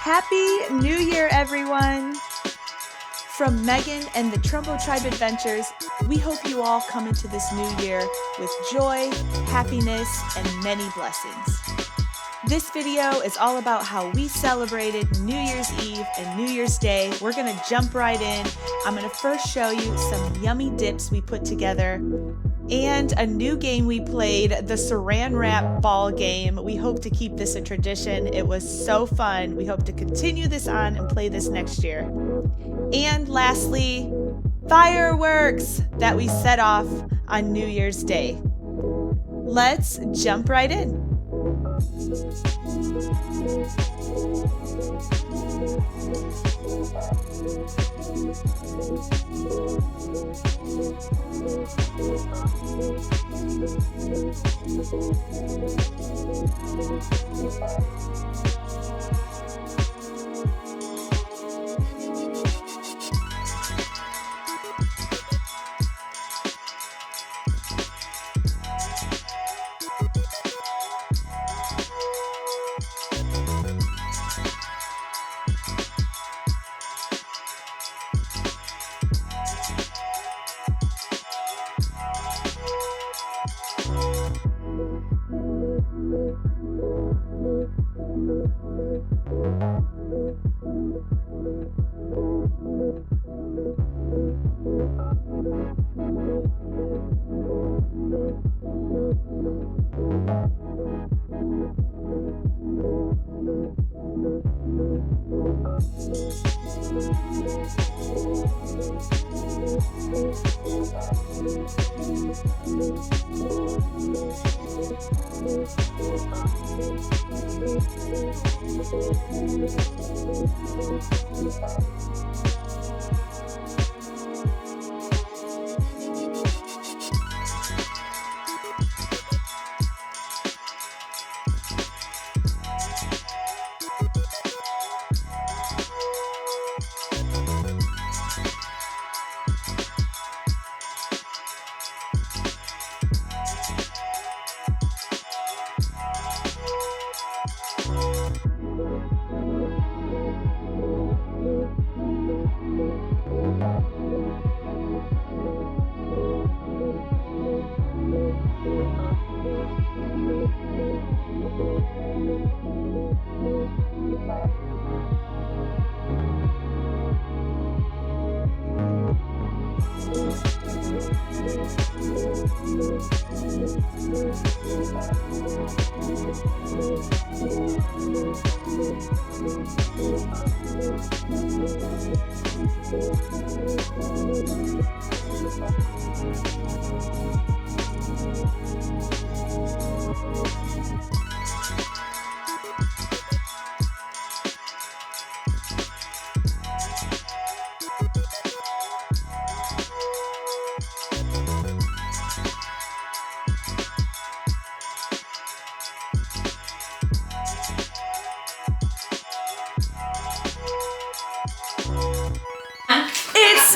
Happy New Year, everyone! From Megan and the Trumbo Tribe Adventures, we hope you all come into this new year with joy, happiness, and many blessings. This video is all about how we celebrated New Year's Eve and New Year's Day. We're gonna jump right in. I'm gonna first show you some yummy dips we put together and a new game we played, the Saran Wrap ball game. We hope to keep this a tradition. It was so fun. We hope to continue this on and play this next year. And lastly, fireworks that we set off on New Year's Day. Let's jump right in.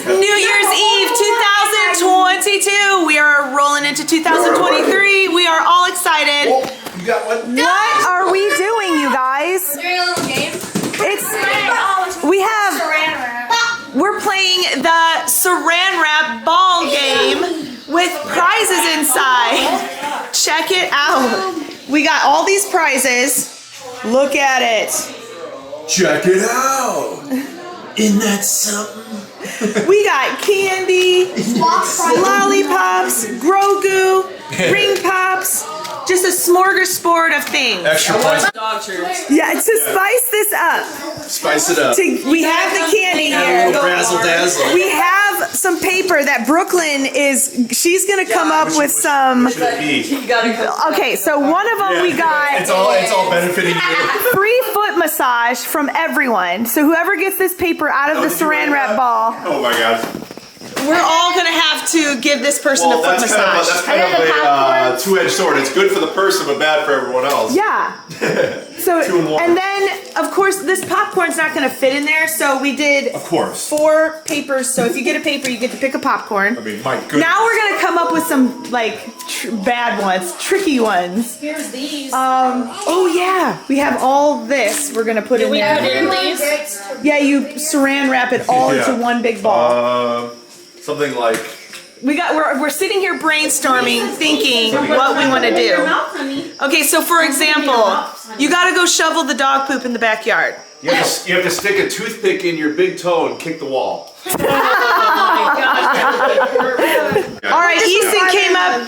New Year's Eve 2022. We are rolling into 2023. We are all excited. Oh, you got one? What are we doing, you guys? We're doing a little game. We're playing the Saran Wrap ball game with prizes inside. Check it out. We got all these prizes. Look at it. Check it out. Isn't that something? We got candy, lollipops, Grogu, ring pops, just a smorgasbord of things. Extra points. Dog shirts. Yeah, to spice this up. Spice it up. We have the candy A here. little razzle dazzle. We have some paper that Brooklyn she's gonna come up with some. Okay, so one of them we got. It's all benefiting you. Free foot massage from everyone. So whoever gets this paper out of the Saran Wrap ball, Oh my god. we're all gonna have to give this person a foot That's massage. kind of a two-edged sword. It's good for the person, but bad for everyone else. Yeah. So, 2 in 1. and then, of course, this popcorn's not gonna fit in there, so we did Of course. 4 papers. So if you get a paper, you get to pick a popcorn. I mean, my goodness. Now we're gonna come up with some like bad ones, tricky ones. Here's these. Oh yeah, we have all this. We're gonna put in we there. put in these? Yeah, you Saran wrap it all Yeah. into one big ball. Something like. We're sitting here brainstorming, thinking what we want to do. Okay, so for example, you got to go shovel the dog poop in the backyard. You have to stick a toothpick in your big toe and kick the wall. All right,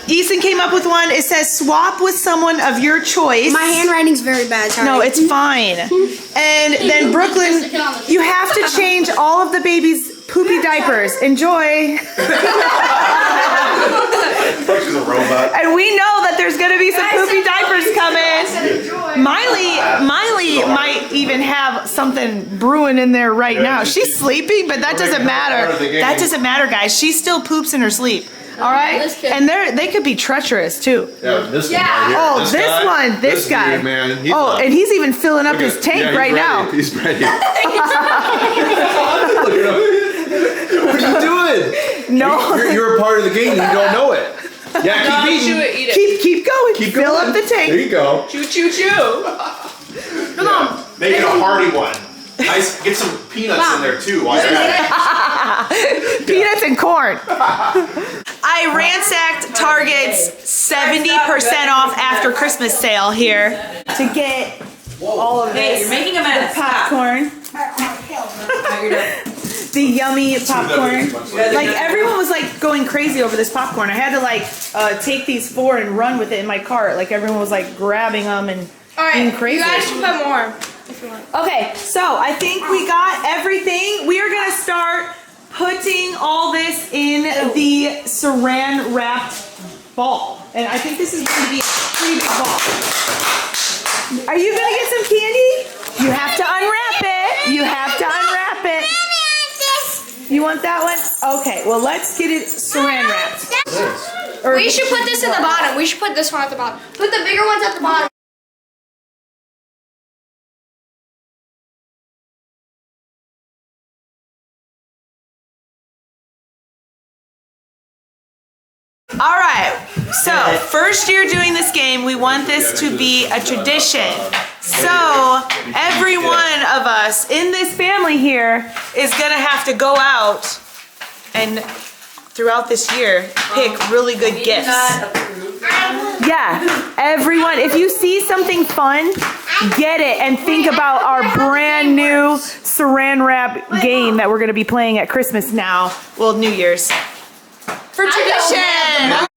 Easton came up with one. It says swap with someone of your choice. My handwriting's very bad. Sorry. No, it's fine. And then Brooklyn, you have to change all of the baby's poopy diapers. Enjoy. She's a robot. And we know that there's gonna be some poopy diapers coming. Miley might even have something brewing in there right now. She's sleeping, but that doesn't matter. That doesn't matter, guys. She still poops in her sleep. All right, and they could be treacherous too. Yeah, this one right here. Oh, this guy. Dude, man. And he's even filling up his tank right now. He's ready. Look at him. What are you doing? No, you're a part of the game. You don't know it. Yeah, keep eating. Eat it. keep going. Fill up the tank. There you go. Choo choo choo. Come on. Make it a hearty one. Nice. Get some peanuts in there too while you're at it. Peanuts and corn. I ransacked Target's 70% off after Christmas sale here to get all of this. You're making a mess. Popcorn. The yummy popcorn. Like everyone was like going crazy over this popcorn. I had to like take these 4 and run with it in my cart. Like everyone was like grabbing them and being crazy. You guys can put more. Okay, so I think we got everything. We are gonna start putting all this in the Saran wrapped ball. And I think this is going to be a pretty big ball. Are you gonna get some candy? You have to unwrap it. You have to unwrap it. You want that one? Okay, well let's get it Saran wrapped. We should put this at the bottom. We should put this one at the bottom. Put the bigger ones at the bottom. All right, so first year doing this game, we want this to be a tradition. So every one of us in this family here is gonna have to go out and throughout this year pick really good gifts. Yeah, everyone, if you see something fun, get it and think about our brand new Saran wrap game that we're gonna be playing at Christmas now, well, New Year's. For tradition!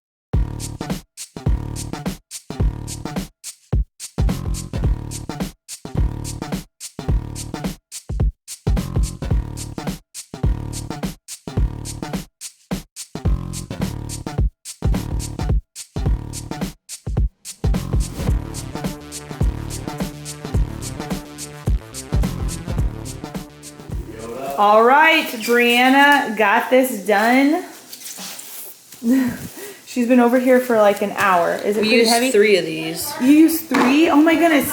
All right, Brianna got this done. She's been over here for like an hour. Is it pretty heavy? 3 of these. You use 3? Oh my goodness.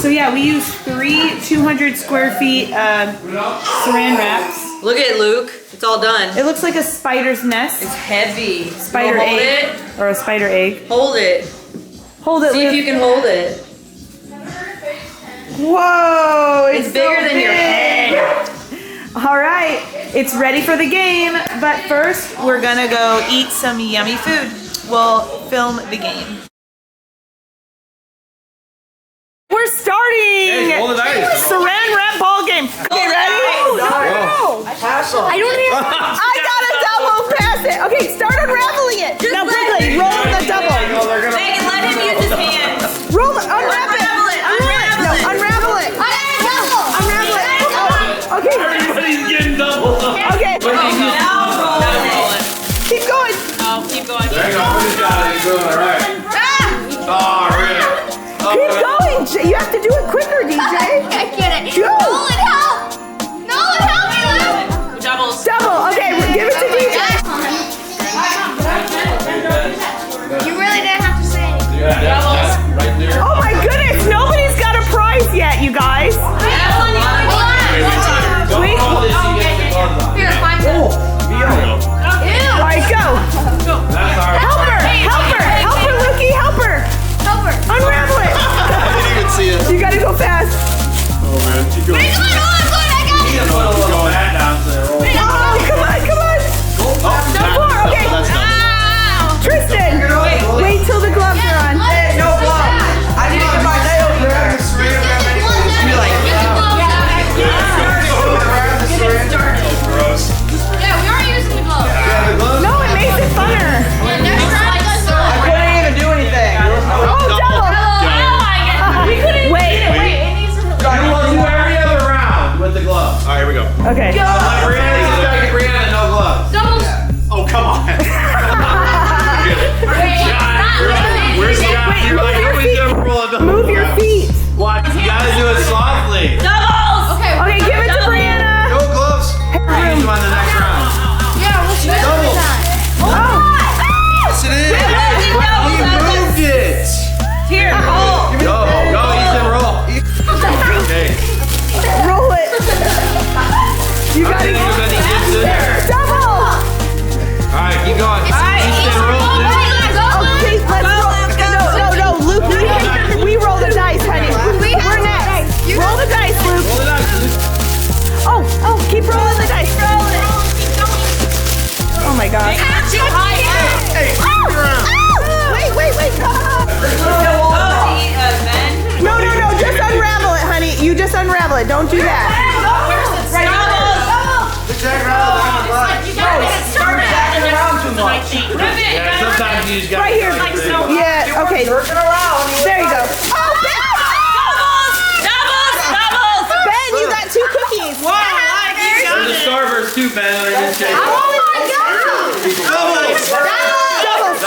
So yeah, we use 3 200 square feet Saran wraps. Look at it, Luke. It's all done. It looks like a spider's nest. It's heavy. Spider You wanna hold egg. it? Or a spider egg. Hold it. Hold it, See if you can hold it. Whoa! It's bigger than your head. All right, it's ready for the game, but first we're gonna go eat some yummy food. We'll film the game. We're starting! Roll the dice. Saran wrap ball game. Okay, ready? Oh. I don't even. I got a double, pass it. Okay, start unraveling it. Now quickly, roll the double. Megan, let him use his hands. Roll it, unwrap it. Unravel it, No, unravel it. Unravel it. Oh, okay. Everybody's getting double. Okay. Now roll it. Keep going. Oh, keep going. Hang on, we just got it. You're doing all right. Oh, really? Keep going. You have to do it quicker, DJ. I get it. Go. Nolan, help! Nolan, help me! Doubles. Double. Okay, give it to DJ. Okay. Brianna, no gloves. Doubles. Oh, come on. Where's the guy? Wait, You're move like, your nobody's feet. ever rolling double. Move your feet. What? You gotta do it softly. Doubles! Okay, give it to Brianna. No gloves. Use them on the next round. Yeah, we'll switch every time. Yes, it is. He moved it. Here, roll. Go, Ethan, roll. Okay. Roll it. You got Okay, it. you got Gibson. Double. All right, keep going. Ethan, roll. Okay, let's roll. No, Luke. We roll the dice, honey. We're next. Roll the dice, Luke. Roll it out. Oh, keep rolling the dice. Oh my gosh. Hey, you're around. Wait. No, just unravel it, honey. You just unravel it. Don't do that. Yeah, sometimes you just gotta Right here. Yeah, okay. There you go. Oh, Ben, you got 2 cookies. There's a Starburst too, Ben, underneath the table. Oh my God. Doubles. Doubles.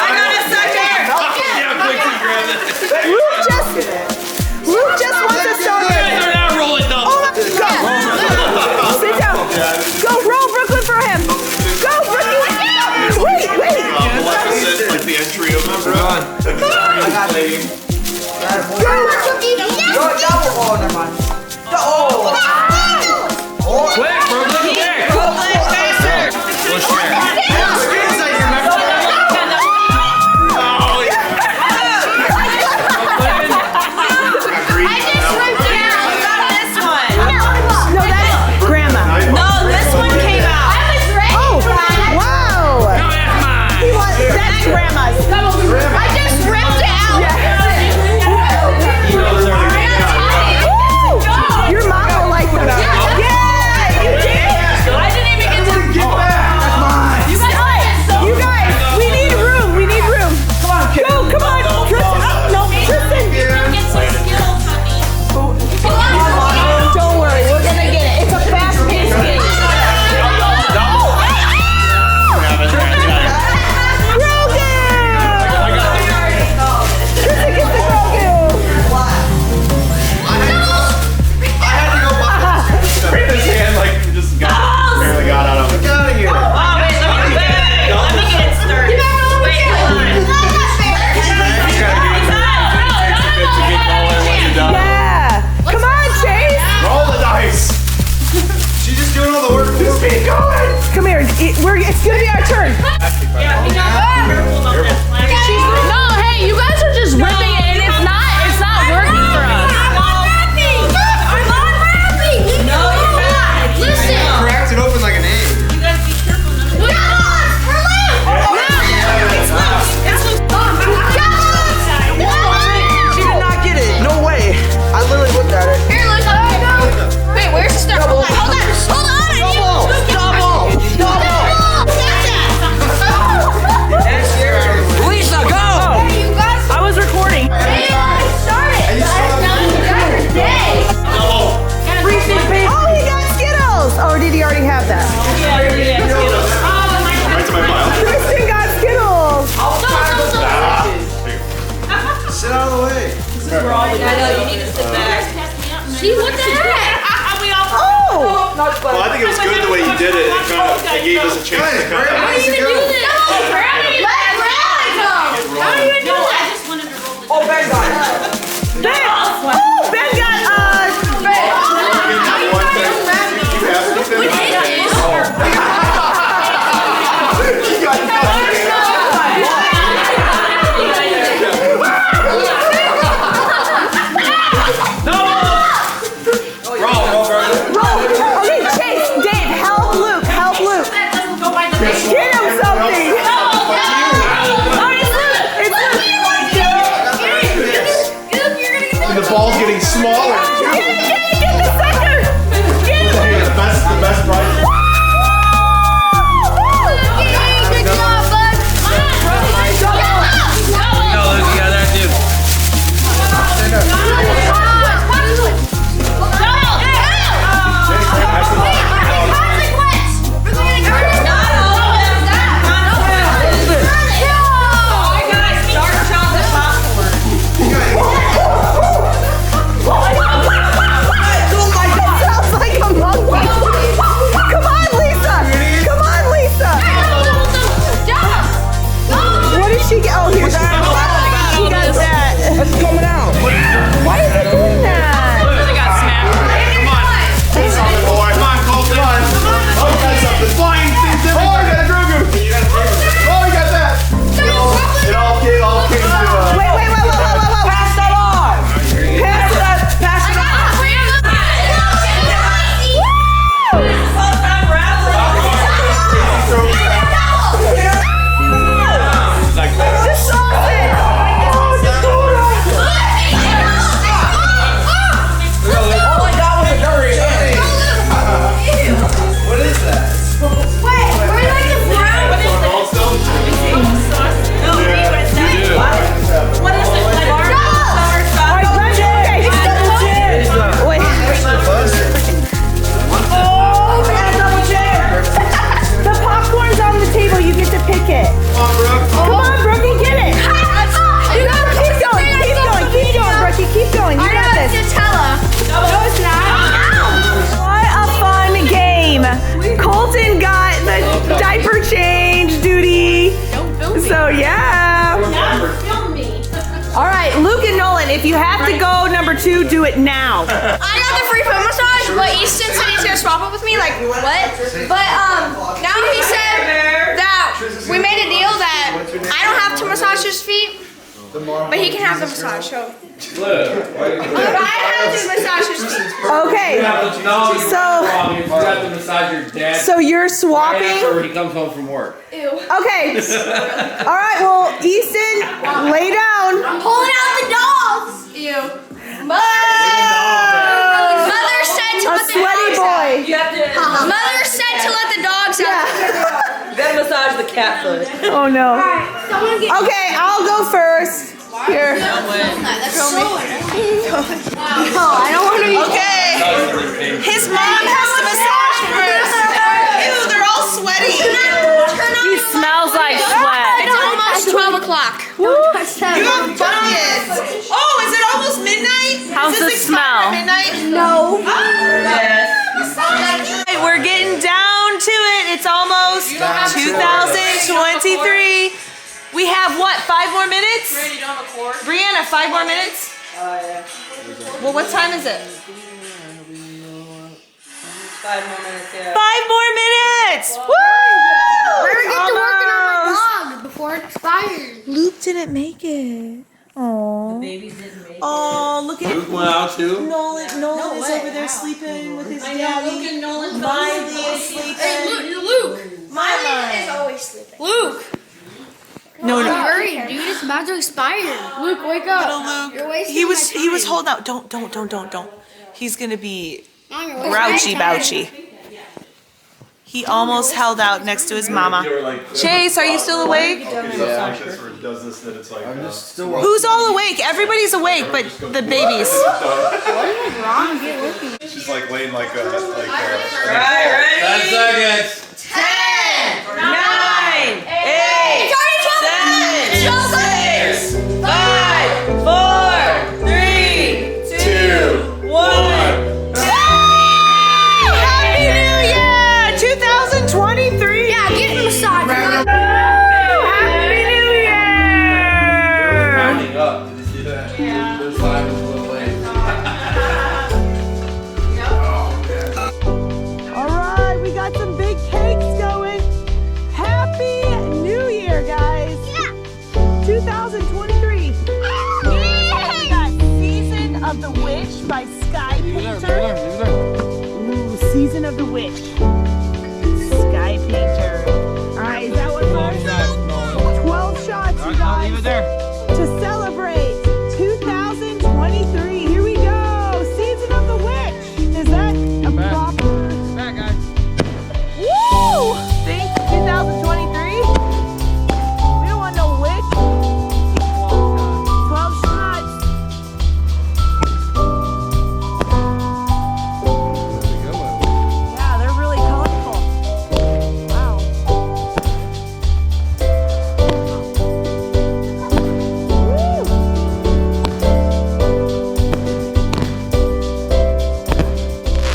Yeah, quickly grab it. Luke just wants a Starburst. They're not rolling doubles. Go. Sit down. Go roll Brooklyn for him. Go, Brooklyn. Wait. Like the entry of the run. Quick, Brooklyn, quick. Push there. No, that's Grandma. No, this one came out. Oh, wow. No, that's mine. He wants, that's Grandma's. I just ripped it out. He knows everything. Woo! Your mom will like them. Yeah, you did. I didn't even get to. You guys, we need room. Come on, Tristan. No, Tristan. Get some skills, honey. Don't worry, we're gonna get it. It's a fast-paced game. Tristan gets the Grogu. Bring his hand like you just barely got out of it. Get out of here. Oh, wait, let me get it started. Wait, hold on. Yeah. Come on, Chase. Roll the dice. She's just doing all the work. Just keep going. Come here. It's gonna be our turn. No, hey, you guys are just ripping it, and it's not working for us. I'm unwrapping. No, you're not. Listen. Cracked it open like an egg. You gotta be careful. Come on, we're She did not get it. No way. I literally looked at it. Here, look. Wait, where's the stuff? Hold on. I need Lisa, go. Hey, you guys. I was recording. Hey, I started. You guys are dead. Oh, he got Skittles. Or did he already have that? Right to my pile. Tristan got Skittles. Sit out of the way. I know, you need to sit back. See, what the heck? Oh. Well, I think it was good the way you did it. It gave us a chance to come How back. do you even do this? How do you even do No, I that? just wanted to roll the Oh, Ben got it. Ben. Oh, Ben got Okay, Chase, Dave, help Luke. Get him something. Oh, it's Luke. two, do it now. I got the free foot massage, but Easton said he's gonna swap it with me. Like what? But now he said that we made a deal that I don't have to massage his feet, but he can have the massage. So I have to massage his feet. Okay. So you're swapping. Or he comes home from work. Ew. Okay. All right. Well, Easton, lay down. I'm pulling out the dogs. Ew. Mother said to A let the sweaty dogs out. boy. You have to Mother said to let the dogs out. then massage the cat foot. Oh no. Someone get Okay, I'll go first. Here. That's so annoying. No, I don't want to be. Okay. His mom has to massage first. Ew, they're all sweaty. He smells like sweat. It's almost 12 o'clock. You have buckets. Oh, is it almost midnight? How's Does the this expire at smell? midnight? No. Hey, we're getting down to it. It's almost 2023. We have what? 5 more minutes? Brianna, 5 more minutes? Well, what time is it? 5 more minutes, yeah. 5 more minutes! Woo! We're getting to working on my dog before it expires. Luke didn't make it. Oh. Babies didn't make it. Oh, look at Luke went out too. Nolan is over there sleeping with his daddy. and Nolan Miley is sleeping. Hey, Luke. Miley is always sleeping. Luke. No. Hurry, dude. It's about to expire. Luke, wake up. Little Luke. You're wasting He my was time. holding out. Don't. He's gonna be Mom, you're wasting my grouchy time. bouchy. He almost held out next to his mama. Chase, are you still awake? I'm just still Who's all awake? Everybody's awake, but the babies. She's like laying like a. Alright, ready? 10 seconds. 10, 9, 8, It's already 12 minutes. 5, 4, 3, 2, 1. Happy New Year! 2023! Yeah, get a massage. Happy New Year! Rounding up. Did you see that? Yeah. This line was a little late. All right, we got some big cakes going. Happy New Year, guys! Yeah. 2023. We got Season of the Witch by Sky Painter. Ooh, Season of the Witch. Sky Painter. All right, is that what 12 shots, you guys. Leave it there. To celebrate 2023. Here we go. Season of the Witch. Is that a proper? Back, guys. Woo! Think 2023? We don't want no witch. 12 shots. Yeah, they're really colorful. Wow.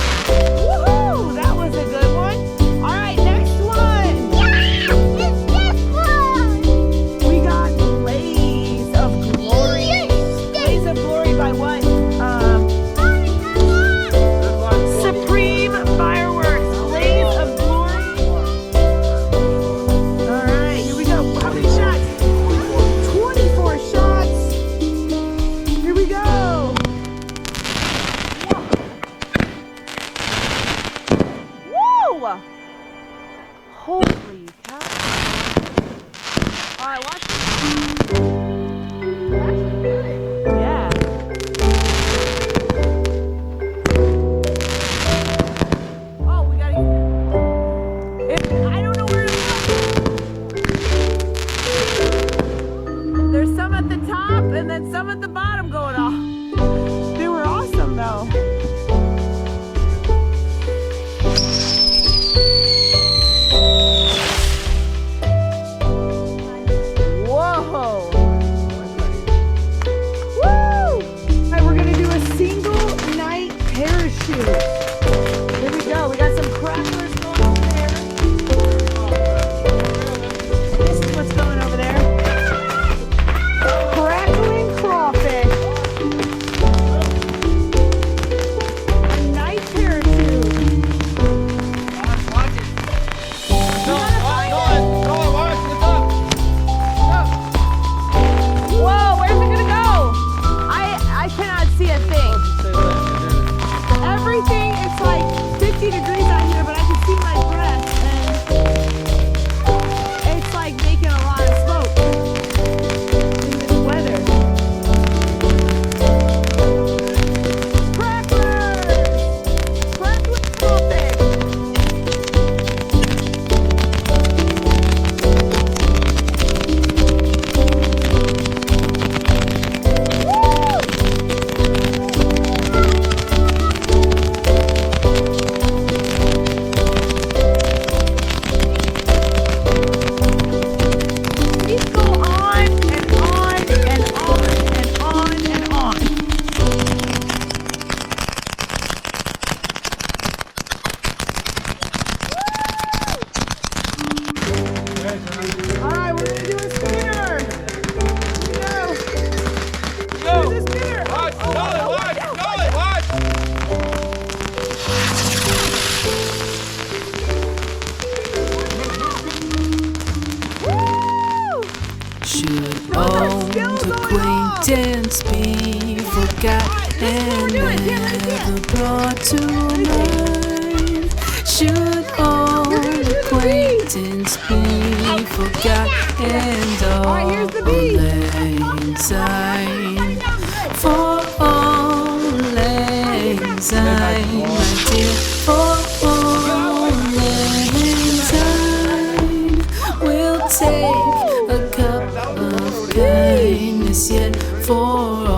Woohoo! That was a good one. All right, next one. We got Blaze of Glory. Blaze of Glory by what? Supreme Fireworks. Blaze of Glory. All right, here we go. How many shots? 24 shots. Here we go. Whoa! Holy cow. All right, watch this. Yeah. Oh, we gotta. I don't know where to look. There's some at the top and then some at the bottom going off. They were awesome though. Whoa! and never brought to mind. Should all acquaintance be forgot and all lang syne? For all lang syne, my dear, for all lang syne, we'll take a cup of kindness yet for all.